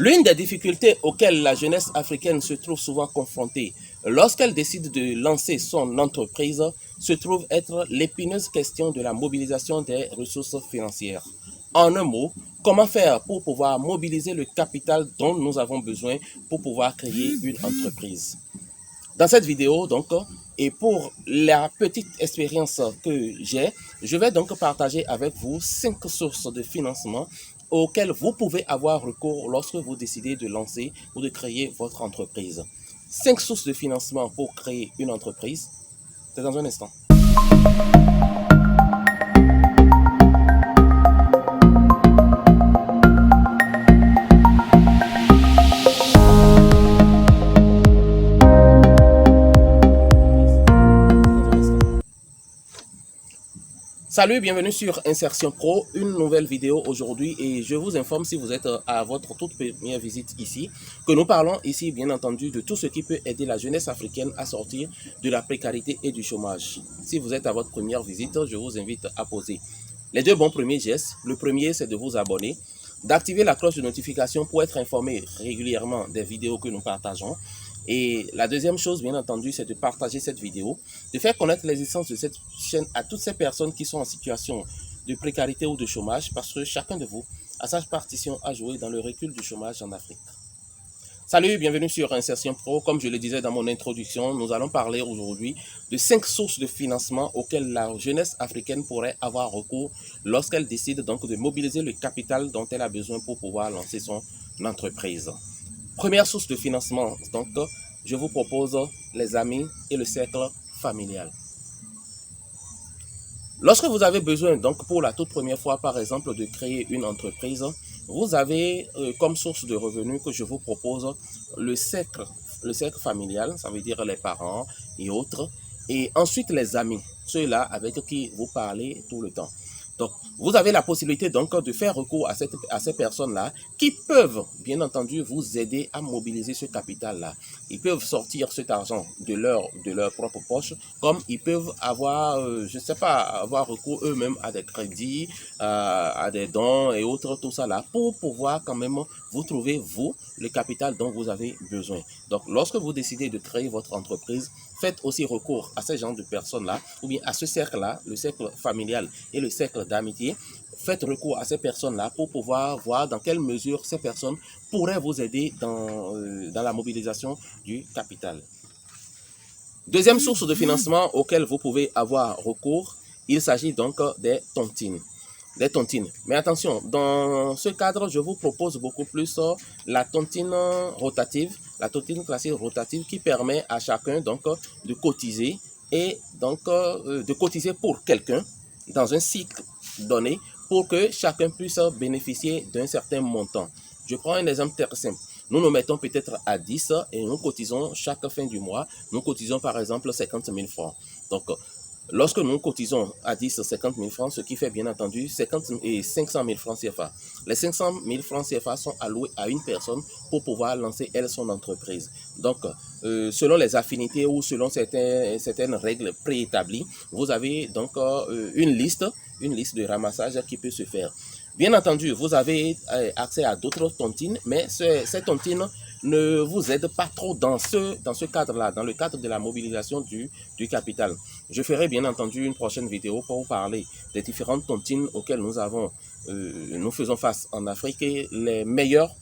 L'une des difficultés auxquelles la jeunesse africaine se trouve souvent confrontée lorsqu'elle décide de lancer son entreprise se trouve être l'épineuse question de la mobilisation des ressources financières. En un mot, comment faire pour pouvoir mobiliser le capital dont nous avons besoin pour pouvoir créer une entreprise. Dans cette vidéo, donc, et pour la petite expérience que j'ai, je vais donc partager avec vous 5 sources de financement auxquelles vous pouvez avoir recours lorsque vous décidez de lancer ou de créer votre entreprise. 5 sources de financement pour créer une entreprise. C'est dans un instant. Salut, bienvenue sur Insertion Pro, une nouvelle vidéo aujourd'hui et je vous informe si vous êtes à votre toute première visite ici, que nous parlons ici bien entendu de tout ce qui peut aider la jeunesse africaine à sortir de la précarité et du chômage. Si vous êtes à votre première visite, je vous invite à poser les 2 bons premiers gestes. Le premier, c'est de vous abonner, d'activer la cloche de notification pour être informé régulièrement des vidéos que nous partageons. Et la deuxième chose, bien entendu, c'est de partager cette vidéo, de faire connaître l'existence de cette chaîne à toutes ces personnes qui sont en situation de précarité ou de chômage, parce que chacun de vous a sa partition à jouer dans le recul du chômage en Afrique. Salut, bienvenue sur Insertion Pro. Comme je le disais dans mon introduction, nous allons parler aujourd'hui de 5 sources de financement auxquelles la jeunesse africaine pourrait avoir recours lorsqu'elle décide donc de mobiliser le capital dont elle a besoin pour pouvoir lancer son entreprise. Première source de financement, donc, je vous propose les amis et le cercle familial. Lorsque vous avez besoin, donc, pour la toute première fois, par exemple, de créer une entreprise, vous avez comme source de revenus que je vous propose le cercle familial, ça veut dire les parents et autres, et ensuite les amis, ceux-là avec qui vous parlez tout le temps. Donc, vous avez la possibilité donc de faire recours à ces personnes-là qui peuvent, bien entendu, vous aider à mobiliser ce capital-là. Ils peuvent sortir cet argent de leur propre poche, comme ils peuvent avoir, je ne sais pas, avoir recours eux-mêmes à des crédits, à des dons et autres, tout ça là, pour pouvoir quand même vous trouver, vous, le capital dont vous avez besoin. Donc, lorsque vous décidez de créer votre entreprise, faites aussi recours à ces genres de personnes-là, ou bien à ce cercle-là, le cercle familial et le cercle d'amitié. Faites recours à ces personnes-là pour pouvoir voir dans quelle mesure ces personnes pourraient vous aider dans la mobilisation du capital. Deuxième source de financement auquel vous pouvez avoir recours, il s'agit donc des tontines. Mais attention, dans ce cadre, je vous propose beaucoup plus la tontine rotative, la tontine classique rotative qui permet à chacun donc de cotiser et donc de cotiser pour quelqu'un dans un cycle donné pour que chacun puisse bénéficier d'un certain montant. Je prends un exemple très simple. Nous nous mettons peut-être à 10 et nous cotisons chaque fin du mois. Nous cotisons par exemple 50 000 francs. Donc, lorsque nous cotisons à 10, 50 000 francs, ce qui fait bien entendu 50 et 500 000 francs CFA. Les 500 000 francs CFA sont alloués à une personne pour pouvoir lancer, elle, son entreprise. Donc, selon les affinités ou selon certaines règles préétablies, vous avez donc une liste de ramassage qui peut se faire. Bien entendu, vous avez accès à d'autres tontines, mais ces tontines ne vous aident pas trop dans ce cadre-là, dans le cadre de la mobilisation du capital. Je ferai bien entendu une prochaine vidéo pour vous parler des différentes tontines auxquelles nous faisons face en Afrique et les meilleures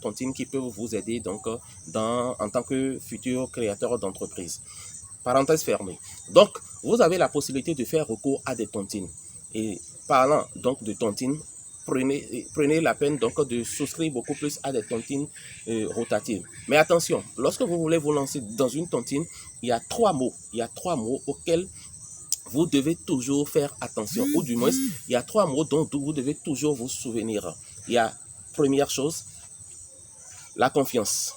tontines qui peuvent vous aider donc en tant que futur créateur d'entreprise. Parenthèse fermée. Donc, vous avez la possibilité de faire recours à des tontines. Et parlant donc de tontines, prenez la peine donc de souscrire beaucoup plus à des tontines rotatives. Mais attention, lorsque vous voulez vous lancer dans une tontine, il y a 3 mots. Il y a 3 mots auxquels vous devez toujours faire attention. Ou du moins, il y a 3 mots dont vous devez toujours vous souvenir. Il y a, première chose, la confiance.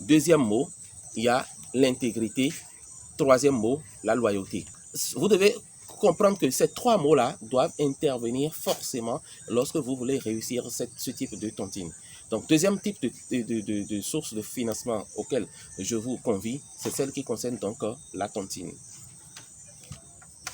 Deuxième mot, il y a l'intégrité. Troisième mot, la loyauté. Vous devez comprendre que ces 3 mots-là doivent intervenir forcément lorsque vous voulez réussir ce type de tontine. Donc, deuxième type de source de financement auquel je vous convie, c'est celle qui concerne donc la tontine.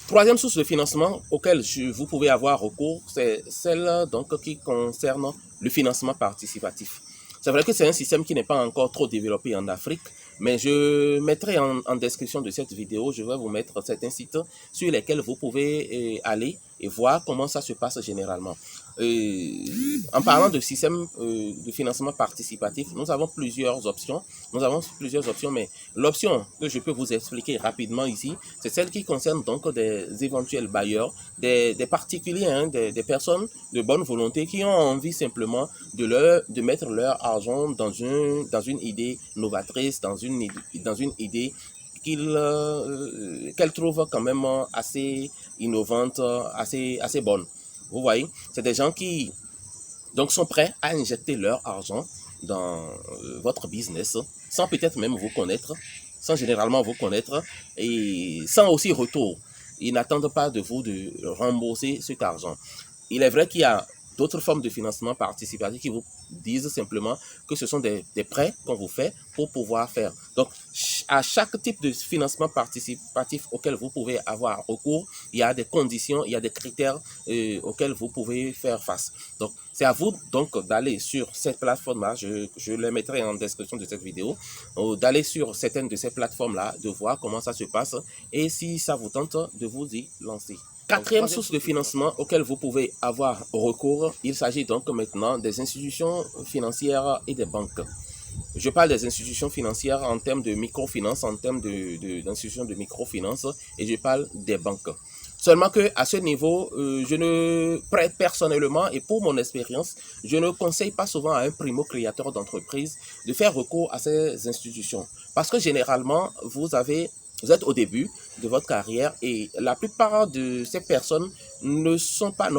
Troisième source de financement auquel vous pouvez avoir recours, c'est celle donc qui concerne le financement participatif. C'est vrai que c'est un système qui n'est pas encore trop développé en Afrique, mais je mettrai en description de cette vidéo, je vais vous mettre certains sites sur lesquels vous pouvez aller et voir comment ça se passe généralement. En parlant de système de financement participatif, nous avons plusieurs options. Mais l'option que je peux vous expliquer rapidement ici, c'est celle qui concerne donc des éventuels bailleurs, des particuliers, hein, des personnes de bonne volonté qui ont envie simplement de mettre leur argent dans une idée novatrice, dans une idée qu'elles trouvent quand même assez innovante, assez bonne. Vous voyez, c'est des gens qui donc sont prêts à injecter leur argent dans votre business sans peut-être même vous connaître, sans généralement vous connaître et sans aussi retour. Ils n'attendent pas de vous de rembourser cet argent. Il est vrai qu'il y a d'autres formes de financement participatif qui vous disent simplement que ce sont des prêts qu'on vous fait pour pouvoir faire. Donc, à chaque type de financement participatif auquel vous pouvez avoir recours, il y a des conditions, il y a des critères auxquels vous pouvez faire face. Donc, c'est à vous donc d'aller sur cette plateforme-là, je les mettrai en description de cette vidéo, d'aller sur certaines de ces plateformes-là, de voir comment ça se passe et si ça vous tente de vous y lancer. Quatrième source de financement auquel vous pouvez avoir recours, il s'agit donc maintenant des institutions financières et des banques. Je parle des institutions financières en termes de microfinance, en termes d'institutions de microfinance, et je parle des banques. Seulement qu'à ce niveau, je ne prête personnellement, et pour mon expérience, je ne conseille pas souvent à un primo-créateur d'entreprise de faire recours à ces institutions. Parce que généralement, vous êtes au début de votre carrière et la plupart de ces personnes n'ont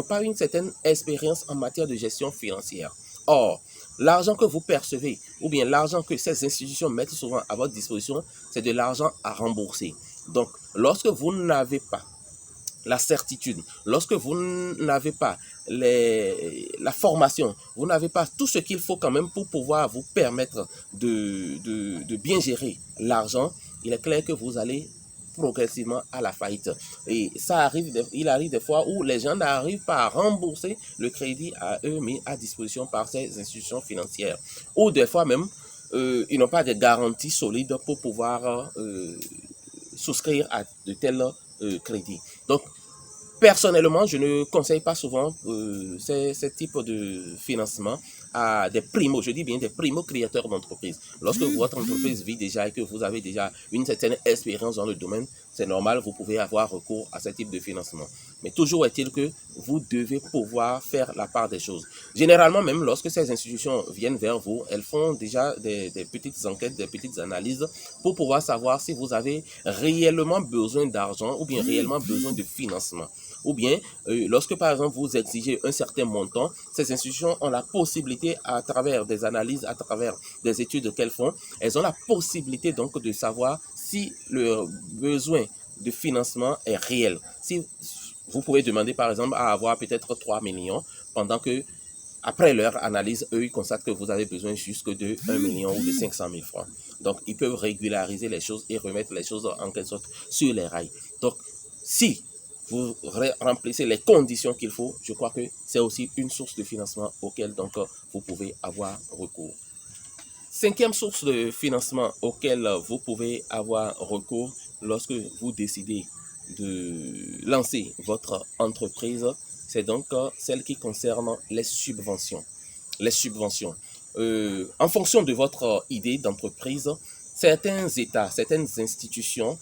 pas une certaine expérience en matière de gestion financière. Or, l'argent que vous percevez ou bien l'argent que ces institutions mettent souvent à votre disposition, c'est de l'argent à rembourser. Donc, lorsque vous n'avez pas la certitude, lorsque vous n'avez pas la formation, vous n'avez pas tout ce qu'il faut quand même pour pouvoir vous permettre de bien gérer l'argent, il est clair que vous allez progressivement à la faillite. Et il arrive des fois où les gens n'arrivent pas à rembourser le crédit à eux mis à disposition par ces institutions financières. Ou des fois même, ils n'ont pas de garanties solides pour pouvoir souscrire à de tels crédits. Donc, personnellement, je ne conseille pas souvent ces types de financement à des je dis bien des primo-créateurs d'entreprise. Lorsque votre entreprise vit déjà et que vous avez déjà une certaine expérience dans le domaine, c'est normal, vous pouvez avoir recours à ce type de financement. Mais toujours est-il que vous devez pouvoir faire la part des choses. Généralement, même lorsque ces institutions viennent vers vous, elles font déjà des petites enquêtes, des petites analyses pour pouvoir savoir si vous avez réellement besoin d'argent ou bien réellement besoin de financement. Ou bien, lorsque par exemple vous exigez un certain montant, ces institutions ont la possibilité à travers des analyses, à travers des études qu'elles font, elles ont la possibilité donc de savoir si le besoin de financement est réel. Si vous pouvez demander par exemple à avoir peut-être 3 millions, pendant que après leur analyse, eux, ils constatent que vous avez besoin jusque de 1 million ou de 500 000 francs. Donc, ils peuvent régulariser les choses et remettre les choses en quelque sorte sur les rails. Donc, si vous remplissez les conditions qu'il faut, je crois que c'est aussi une source de financement auquel donc vous pouvez avoir recours. Cinquième source de financement auquel vous pouvez avoir recours lorsque vous décidez de lancer votre entreprise, c'est donc celle qui concerne les subventions. Les subventions. En fonction de votre idée d'entreprise, certains États, certaines institutions,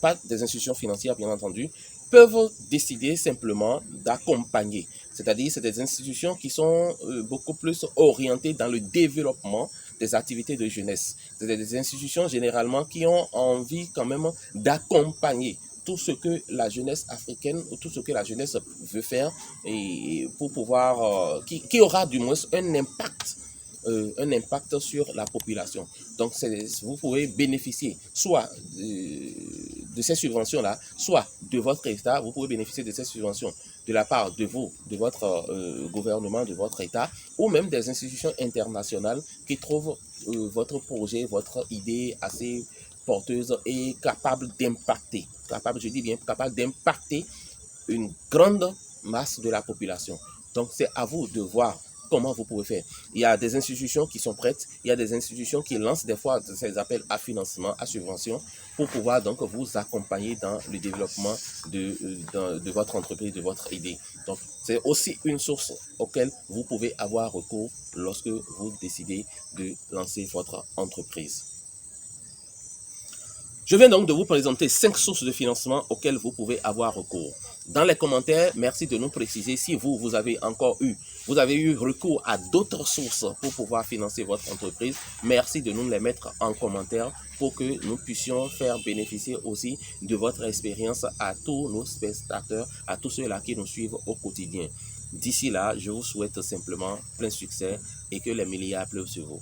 pas des institutions financières bien entendu, peuvent décider simplement d'accompagner. C'est-à-dire, c'est des institutions qui sont beaucoup plus orientées dans le développement des activités de jeunesse. C'est des institutions généralement qui ont envie quand même d'accompagner tout ce que la jeunesse africaine ou tout ce que la jeunesse veut faire et pour pouvoir, qui aura du moins un impact sur la population. Donc, vous pouvez bénéficier soit de ces subventions-là, soit de votre État, vous pouvez bénéficier de ces subventions de la part de vous, de votre gouvernement, de votre État, ou même des institutions internationales qui trouvent votre projet, votre idée assez porteuse et capable d'impacter, je dis bien capable d'impacter une grande masse de la population. Donc, c'est à vous de voir comment vous pouvez faire. Il y a des institutions qui sont prêtes, il y a des institutions qui lancent des fois ces appels à financement, à subvention, pour pouvoir donc vous accompagner dans le développement de votre entreprise, de votre idée. Donc, c'est aussi une source auquel vous pouvez avoir recours lorsque vous décidez de lancer votre entreprise. Je viens donc de vous présenter 5 sources de financement auxquelles vous pouvez avoir recours. Dans les commentaires, merci de nous préciser si vous avez eu recours à d'autres sources pour pouvoir financer votre entreprise. Merci de nous les mettre en commentaire pour que nous puissions faire bénéficier aussi de votre expérience à tous nos spectateurs, à tous ceux-là qui nous suivent au quotidien. D'ici là, je vous souhaite simplement plein succès et que les milliards pleuvent sur vous.